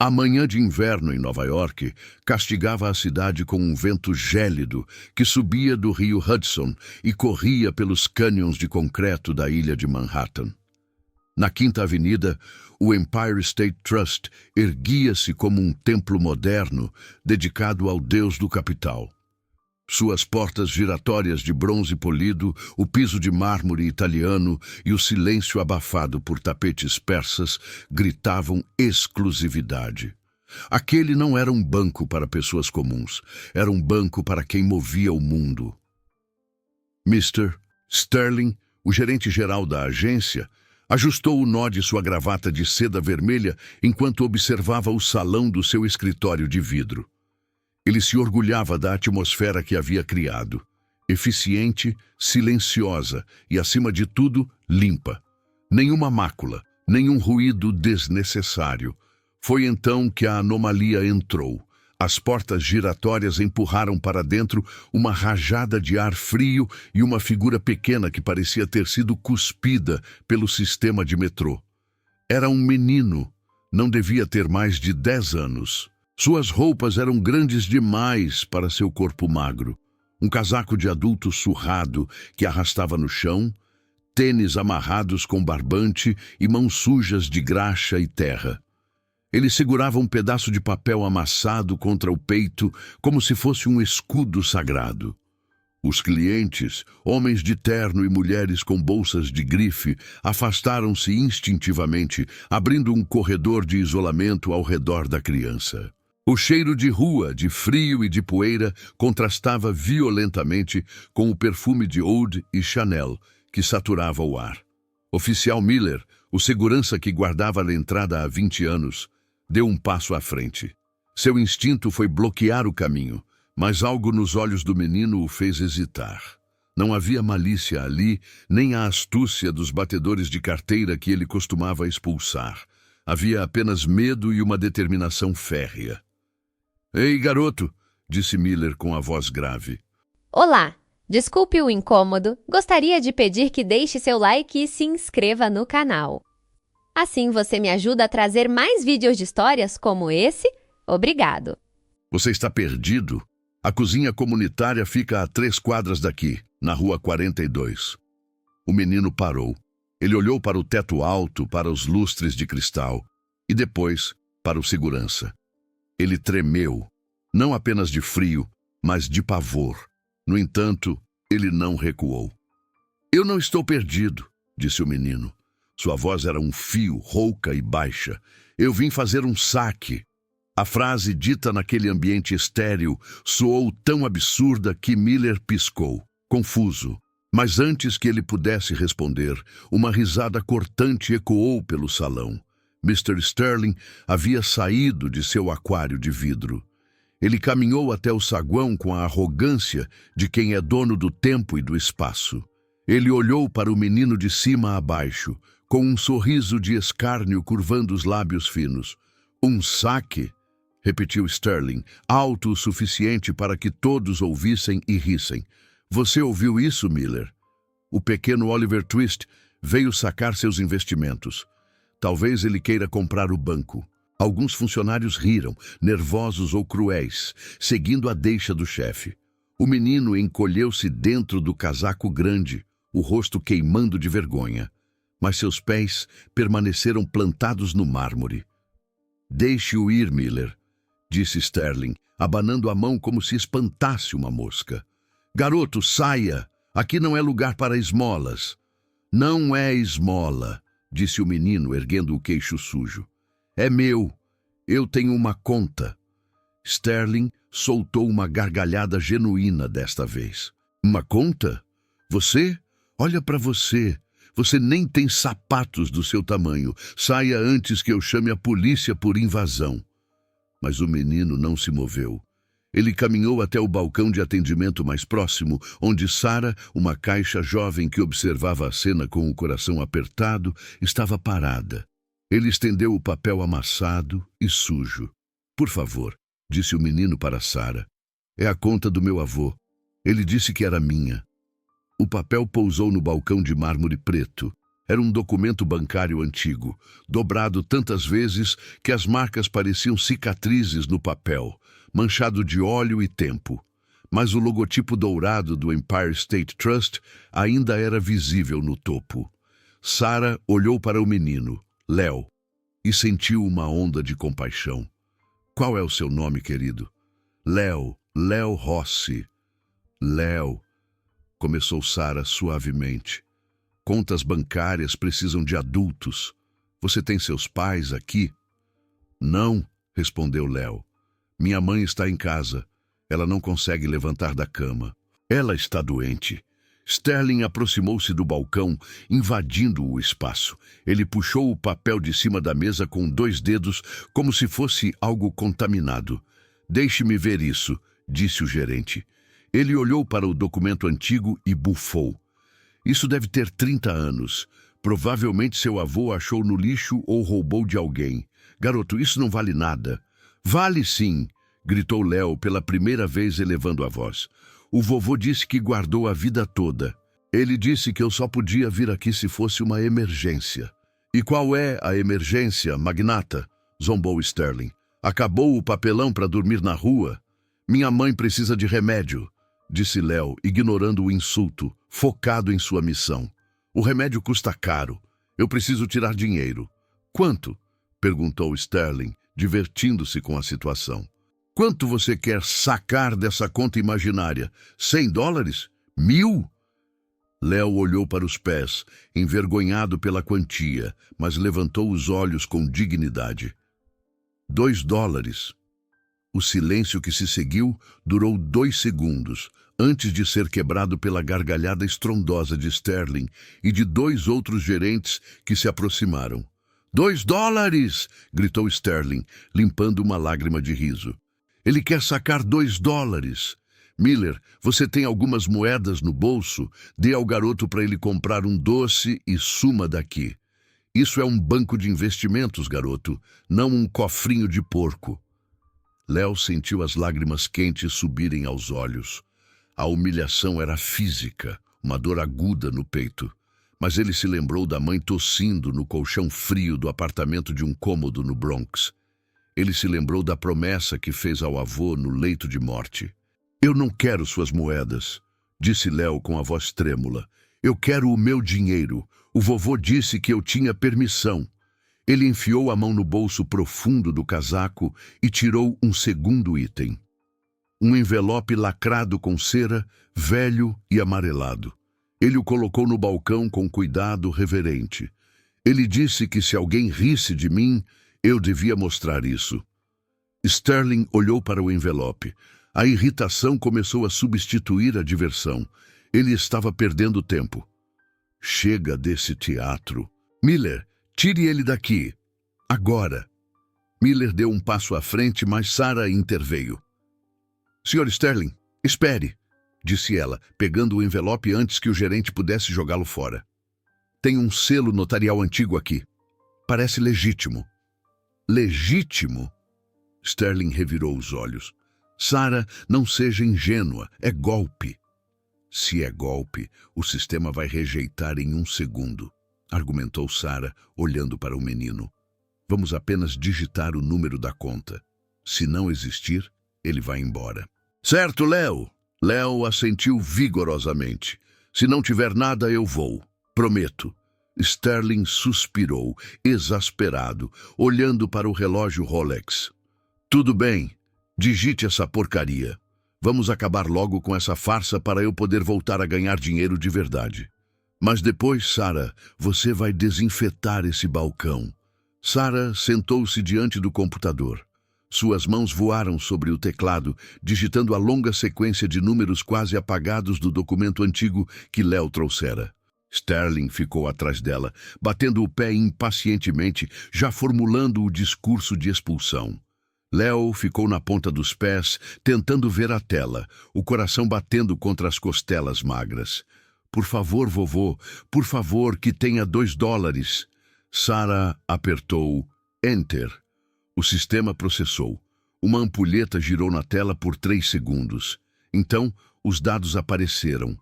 A manhã de inverno em Nova York castigava a cidade com um vento gélido que subia do rio Hudson e corria pelos cânions de concreto da ilha de Manhattan. Na Quinta Avenida, o Empire State Trust erguia-se como um templo moderno dedicado ao deus do capital. Suas portas giratórias de bronze polido, o piso de mármore italiano e o silêncio abafado por tapetes persas gritavam exclusividade. Aquele não era um banco para pessoas comuns, era um banco para quem movia o mundo. Mr. Sterling, o gerente-geral da agência, ajustou o nó de sua gravata de seda vermelha enquanto observava o salão do seu escritório de vidro. Ele se orgulhava da atmosfera que havia criado, eficiente, silenciosa e, acima de tudo, limpa. Nenhuma mácula, nenhum ruído desnecessário. Foi então que a anomalia entrou. As portas giratórias empurraram para dentro uma rajada de ar frio e uma figura pequena que parecia ter sido cuspida pelo sistema de metrô. Era um menino, não devia ter mais de 10 anos. Suas roupas eram grandes demais para seu corpo magro. Um casaco de adulto surrado que arrastava no chão, tênis amarrados com barbante e mãos sujas de graxa e terra. Ele segurava um pedaço de papel amassado contra o peito como se fosse um escudo sagrado. Os clientes, homens de terno e mulheres com bolsas de grife, afastaram-se instintivamente, abrindo um corredor de isolamento ao redor da criança. O cheiro de rua, de frio e de poeira contrastava violentamente com o perfume de Oud e Chanel, que saturava o ar. Oficial Miller, o segurança que guardava a entrada há 20 anos, deu um passo à frente. Seu instinto foi bloquear o caminho, mas algo nos olhos do menino o fez hesitar. Não havia malícia ali, nem a astúcia dos batedores de carteira que ele costumava expulsar. Havia apenas medo e uma determinação férrea. "Ei, garoto", disse Miller com a voz grave. Olá, desculpe o incômodo. Gostaria de pedir que deixe seu like e se inscreva no canal. Assim você me ajuda a trazer mais vídeos de histórias como esse. Obrigado. "Você está perdido? A cozinha comunitária fica a 3 quadras daqui, na rua 42. O menino parou. Ele olhou para o teto alto, para os lustres de cristal, e depois para o segurança. Ele tremeu, não apenas de frio, mas de pavor. No entanto, ele não recuou. "Eu não estou perdido", disse o menino. Sua voz era um fio, rouca e baixa. "Eu vim fazer um saque." A frase dita naquele ambiente estéril soou tão absurda que Miller piscou, confuso. Mas antes que ele pudesse responder, uma risada cortante ecoou pelo salão. Mr. Sterling havia saído de seu aquário de vidro. Ele caminhou até o saguão com a arrogância de quem é dono do tempo e do espaço. Ele olhou para o menino de cima a baixo, com um sorriso de escárnio curvando os lábios finos. "Um saque?", repetiu Sterling, alto o suficiente para que todos ouvissem e rissem. "Você ouviu isso, Miller?" O pequeno Oliver Twist veio sacar seus investimentos. Talvez ele queira comprar o banco. Alguns funcionários riram, nervosos ou cruéis, seguindo a deixa do chefe. O menino encolheu-se dentro do casaco grande, o rosto queimando de vergonha. Mas seus pés permaneceram plantados no mármore. "Deixe-o ir, Miller", disse Sterling, abanando a mão como se espantasse uma mosca. "Garoto, saia! Aqui não é lugar para esmolas." "Não é esmola", disse o menino, erguendo o queixo sujo. "É meu. Eu tenho uma conta." Sterling soltou uma gargalhada genuína desta vez. "Uma conta? Você? Olha para você. Você nem tem sapatos do seu tamanho. Saia antes que eu chame a polícia por invasão." Mas o menino não se moveu. Ele caminhou até o balcão de atendimento mais próximo, onde Sarah, uma caixa jovem que observava a cena com o coração apertado, estava parada. Ele estendeu o papel amassado e sujo. "Por favor", disse o menino para Sarah. "É a conta do meu avô. Ele disse que era minha." O papel pousou no balcão de mármore preto. Era um documento bancário antigo, dobrado tantas vezes que as marcas pareciam cicatrizes no papel, manchado de óleo e tempo. Mas o logotipo dourado do Empire State Trust ainda era visível no topo. Sarah olhou para o menino, Léo, e sentiu uma onda de compaixão. Qual é o seu nome, querido? Léo Rossi. Léo, começou Sarah suavemente. Contas bancárias precisam de adultos. Você tem seus pais aqui? Não, respondeu Léo. Minha mãe está em casa. Ela não consegue levantar da cama. Ela está doente. Sterling aproximou-se do balcão, invadindo o espaço. Ele puxou o papel de cima da mesa com 2 dedos, como se fosse algo contaminado. Deixe-me ver isso, disse o gerente. Ele olhou para o documento antigo e bufou. Isso deve ter 30 anos. Provavelmente seu avô achou no lixo ou roubou de alguém. Garoto, isso não vale nada. Vale sim, gritou Léo pela primeira vez elevando a voz. O vovô disse que guardou a vida toda. Ele disse que eu só podia vir aqui se fosse uma emergência. E qual é a emergência, magnata? Zombou Sterling. Acabou o papelão para dormir na rua? Minha mãe precisa de remédio, disse Léo, ignorando o insulto, focado em sua missão. O remédio custa caro. Eu preciso tirar dinheiro. Quanto? Perguntou Sterling, divertindo-se com a situação. Quanto você quer sacar dessa conta imaginária? $100? 1.000? Léo olhou para os pés, envergonhado pela quantia, mas levantou os olhos com dignidade. $2. O silêncio que se seguiu durou 2 segundos, antes de ser quebrado pela gargalhada estrondosa de Sterling e de 2 outros gerentes que se aproximaram. $2! Gritou Sterling, limpando uma lágrima de riso. Ele quer sacar $2. Miller, você tem algumas moedas no bolso? Dê ao garoto para ele comprar um doce e suma daqui. Isso é um banco de investimentos, garoto, não um cofrinho de porco. Léo sentiu as lágrimas quentes subirem aos olhos. A humilhação era física, uma dor aguda no peito. Mas ele se lembrou da mãe tossindo no colchão frio do apartamento de um cômodo no Bronx. Ele se lembrou da promessa que fez ao avô no leito de morte. Eu não quero suas moedas, disse Léo com a voz trêmula. Eu quero o meu dinheiro. O vovô disse que eu tinha permissão. Ele enfiou a mão no bolso profundo do casaco e tirou um segundo item. Um envelope lacrado com cera, velho e amarelado. Ele o colocou no balcão com cuidado reverente. Ele disse que se alguém risse de mim, eu devia mostrar isso. Sterling olhou para o envelope. A irritação começou a substituir a diversão. Ele estava perdendo tempo. Chega desse teatro. Miller, tire ele daqui. Agora. Miller deu um passo à frente, mas Sarah interveio. Sr. Sterling, espere, disse ela, pegando o envelope antes que o gerente pudesse jogá-lo fora. Tem um selo notarial antigo aqui. Parece legítimo. Legítimo? Sterling revirou os olhos. Sarah, não seja ingênua. É golpe. Se é golpe, o sistema vai rejeitar em 1 segundo, argumentou Sarah, olhando para o menino. Vamos apenas digitar o número da conta. Se não existir, ele vai embora. Certo, Léo. Léo assentiu vigorosamente. Se não tiver nada, eu vou. Prometo. Sterling suspirou, exasperado, olhando para o relógio Rolex. Tudo bem, digite essa porcaria. Vamos acabar logo com essa farsa para eu poder voltar a ganhar dinheiro de verdade. Mas depois, Sarah, você vai desinfetar esse balcão. Sarah sentou-se diante do computador. Suas mãos voaram sobre o teclado, digitando a longa sequência de números quase apagados do documento antigo que Léo trouxera. Sterling ficou atrás dela, batendo o pé impacientemente, já formulando o discurso de expulsão. Léo ficou na ponta dos pés, tentando ver a tela, o coração batendo contra as costelas magras. Por favor, vovô, por favor, que tenha $2. Sarah apertou Enter. O sistema processou. Uma ampulheta girou na tela por 3 segundos. Então, os dados apareceram.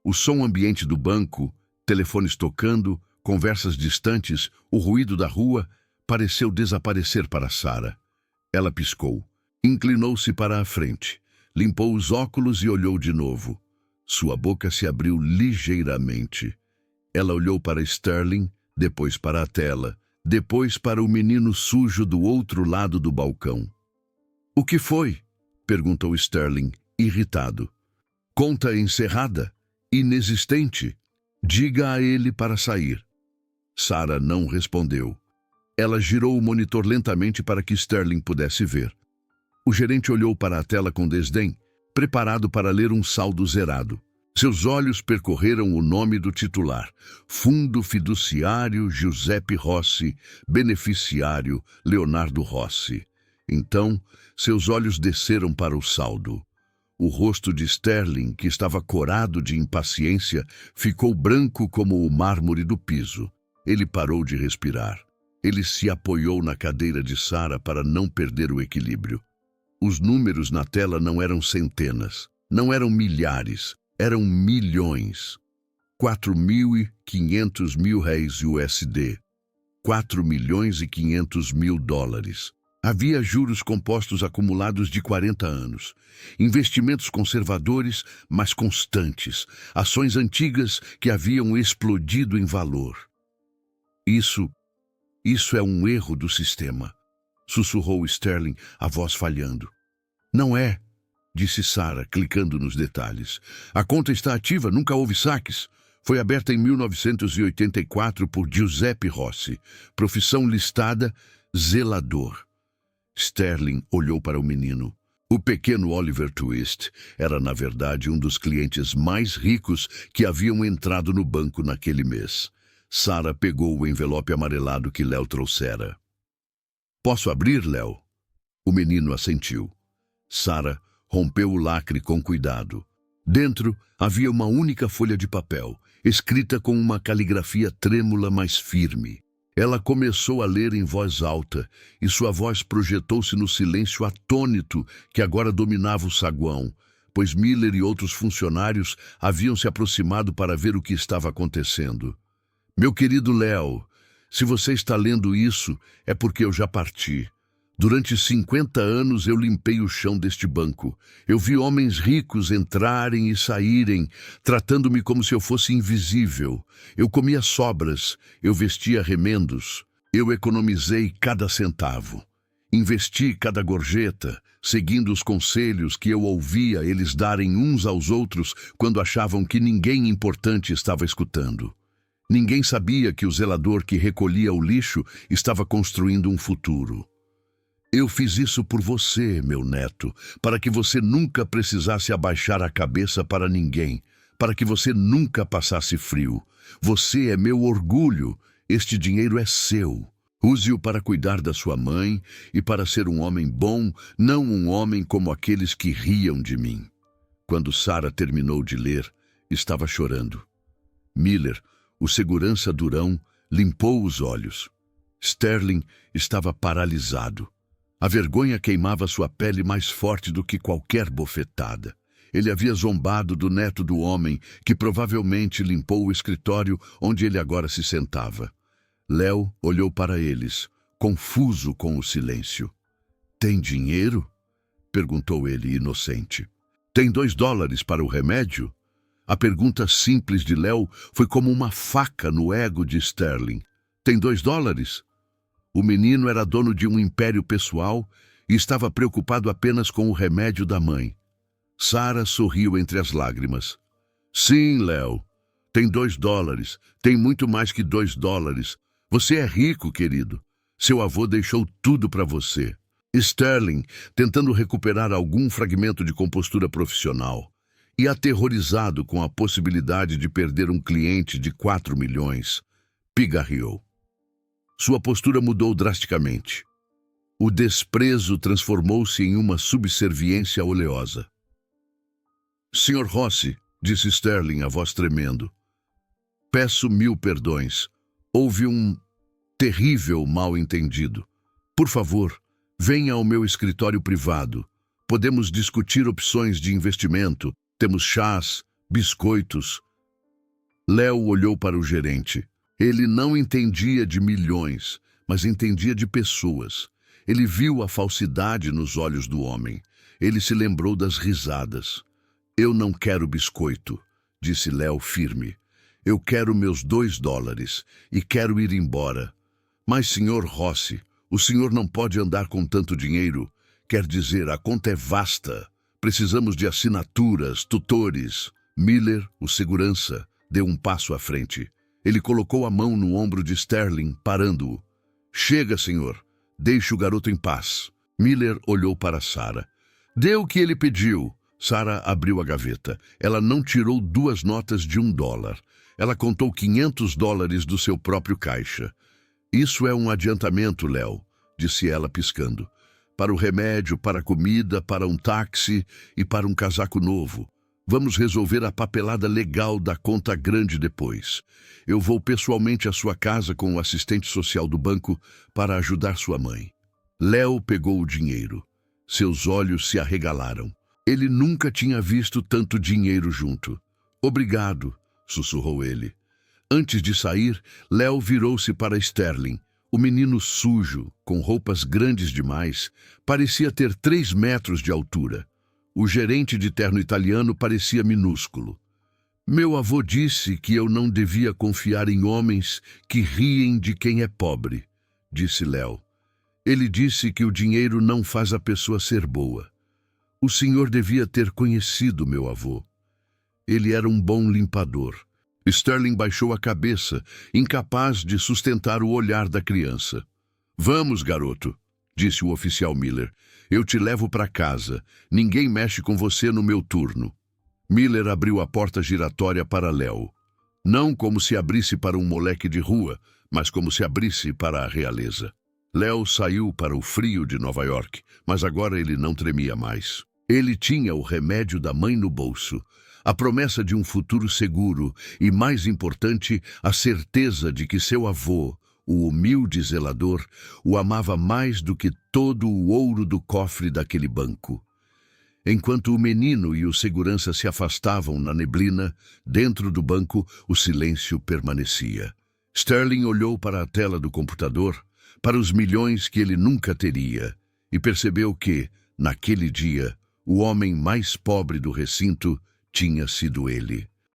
O som ambiente do banco, telefones tocando, Conversas distantes, o ruído da rua, pareceu desaparecer para Sarah. Ela piscou, inclinou-se para a frente, limpou os óculos e olhou de novo. Sua boca se abriu ligeiramente. Ela olhou para Sterling, depois para a tela, depois para o menino sujo do outro lado do balcão. "O que foi?" perguntou Sterling, irritado. "Conta encerrada, inexistente. Diga a ele para sair." Sarah não respondeu. Ela girou o monitor lentamente para que Sterling pudesse ver. O gerente olhou para a tela com desdém, preparado para ler um saldo zerado. Seus olhos percorreram o nome do titular: Fundo Fiduciário Giuseppe Rossi, beneficiário Leonardo Rossi. Então, seus olhos desceram para o saldo. O rosto de Sterling, que estava corado de impaciência, ficou branco como o mármore do piso. Ele parou de respirar. Ele se apoiou na cadeira de Sarah para não perder o equilíbrio. Os números na tela não eram centenas, não eram milhares, eram milhões. 4.500 mil réis USD. 4.500.000 dólares. Havia juros compostos acumulados de 40 anos, investimentos conservadores, mas constantes, ações antigas que haviam explodido em valor. Isso é um erro do sistema, sussurrou Sterling, a voz falhando. Não é, disse Sarah, clicando nos detalhes. A conta está ativa, nunca houve saques. Foi aberta em 1984 por Giuseppe Rossi, profissão listada, zelador. Sterling olhou para o menino. O pequeno Oliver Twist era, na verdade, um dos clientes mais ricos que haviam entrado no banco naquele mês. Sarah pegou o envelope amarelado que Léo trouxera. "Posso abrir, Léo?" O menino assentiu. Sarah rompeu o lacre com cuidado. Dentro havia uma única folha de papel, escrita com uma caligrafia trêmula, mas firme. Ela começou a ler em voz alta, e sua voz projetou-se no silêncio atônito que agora dominava o saguão, pois Miller e outros funcionários haviam se aproximado para ver o que estava acontecendo. "Meu querido Léo, se você está lendo isso, é porque eu já parti. Durante 50 anos eu limpei o chão deste banco. Eu vi homens ricos entrarem e saírem, tratando-me como se eu fosse invisível. Eu comia sobras, eu vestia remendos. Eu economizei cada centavo. Investi cada gorjeta, seguindo os conselhos que eu ouvia eles darem uns aos outros quando achavam que ninguém importante estava escutando. Ninguém sabia que o zelador que recolhia o lixo estava construindo um futuro. Eu fiz isso por você, meu neto, para que você nunca precisasse abaixar a cabeça para ninguém, para que você nunca passasse frio. Você é meu orgulho, este dinheiro é seu. Use-o para cuidar da sua mãe e para ser um homem bom, não um homem como aqueles que riam de mim." Quando Sarah terminou de ler, estava chorando. Miller, o segurança durão, limpou os olhos. Sterling estava paralisado. A vergonha queimava sua pele mais forte do que qualquer bofetada. Ele havia zombado do neto do homem que provavelmente limpou o escritório onde ele agora se sentava. Léo olhou para eles, confuso com o silêncio. "Tem dinheiro?" perguntou ele, inocente. "Tem $2 para o remédio?" A pergunta simples de Léo foi como uma faca no ego de Sterling. "Tem $2? O menino era dono de um império pessoal e estava preocupado apenas com o remédio da mãe. Sarah sorriu entre as lágrimas. "Sim, Léo. Tem $2. Tem muito mais que $2. Você é rico, querido. Seu avô deixou tudo para você." Sterling, tentando recuperar algum fragmento de compostura profissional, e aterrorizado com a possibilidade de perder um cliente de 4 milhões, pigarreou. Sua postura mudou drasticamente. O desprezo transformou-se em uma subserviência oleosa. "Sr. Rossi", disse Sterling, a voz tremendo, "peço 1000 perdões. Houve um terrível mal-entendido. Por favor, venha ao meu escritório privado. Podemos discutir opções de investimento. Temos chás, biscoitos." Léo olhou para o gerente. Ele não entendia de milhões, mas entendia de pessoas. Ele viu a falsidade nos olhos do homem. Ele se lembrou das risadas. Eu não quero biscoito, disse Léo firme. Eu quero meus $2 e quero ir embora. Mas, Sr. Rossi, o senhor não pode andar com tanto dinheiro. Quer dizer, a conta é vasta. Precisamos de assinaturas, tutores. Miller, o segurança, deu um passo à frente. Ele colocou a mão no ombro de Sterling, parando-o. Chega, senhor. Deixe o garoto em paz. Miller olhou para Sarah. Dê o que ele pediu. Sarah abriu a gaveta. Ela não tirou 2 notas de $1. Ela contou $500 do seu próprio caixa. Isso é um adiantamento, Léo, disse ela piscando. Para o remédio, para a comida, para um táxi e para um casaco novo. Vamos resolver a papelada legal da conta grande depois. Eu vou pessoalmente à sua casa com o assistente social do banco para ajudar sua mãe. Léo pegou o dinheiro. Seus olhos se arregalaram. Ele nunca tinha visto tanto dinheiro junto. Obrigado, sussurrou ele. Antes de sair, Léo virou-se para Sterling. O menino sujo, com roupas grandes demais, parecia ter 3 metros de altura. O gerente de terno italiano parecia minúsculo. Meu avô disse que eu não devia confiar em homens que riem de quem é pobre, disse Léo. Ele disse que o dinheiro não faz a pessoa ser boa. O senhor devia ter conhecido meu avô. Ele era um bom limpador. Sterling baixou a cabeça, incapaz de sustentar o olhar da criança. Vamos, garoto, disse o oficial Miller. Eu te levo para casa. Ninguém mexe com você no meu turno. Miller abriu a porta giratória para Léo. Não como se abrisse para um moleque de rua, mas como se abrisse para a realeza. Léo saiu para o frio de Nova York, mas agora ele não tremia mais. Ele tinha o remédio da mãe no bolso, a promessa de um futuro seguro e, mais importante, a certeza de que seu avô, o humilde zelador, o amava mais do que todo o ouro do cofre daquele banco. Enquanto o menino e o segurança se afastavam na neblina, dentro do banco, o silêncio permanecia. Sterling olhou para a tela do computador, para os milhões que ele nunca teria, e percebeu que, naquele dia, o homem mais pobre do recinto tinha sido ele.